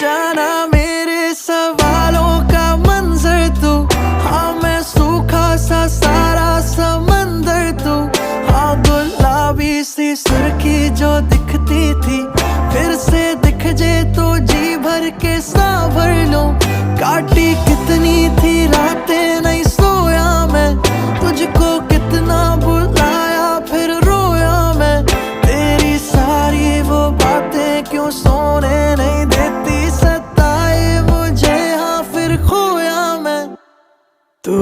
जाना मेरे सवालों का मंजर तू। हाँ मैं सूखा सा सारा समंदर तू। हाँ गुलाबी सी सुर्खी जो दिखती थी फिर से दिख जे तो जी भर के सांभर लूं। काटी कितनी थी रातें नहीं सोया मैं, तुझको कितना बुलाया फिर रोया मैं। तेरी सारी वो बातें क्यों सोने नहीं देती, सताए मुझे हाँ फिर खोया मैं। तू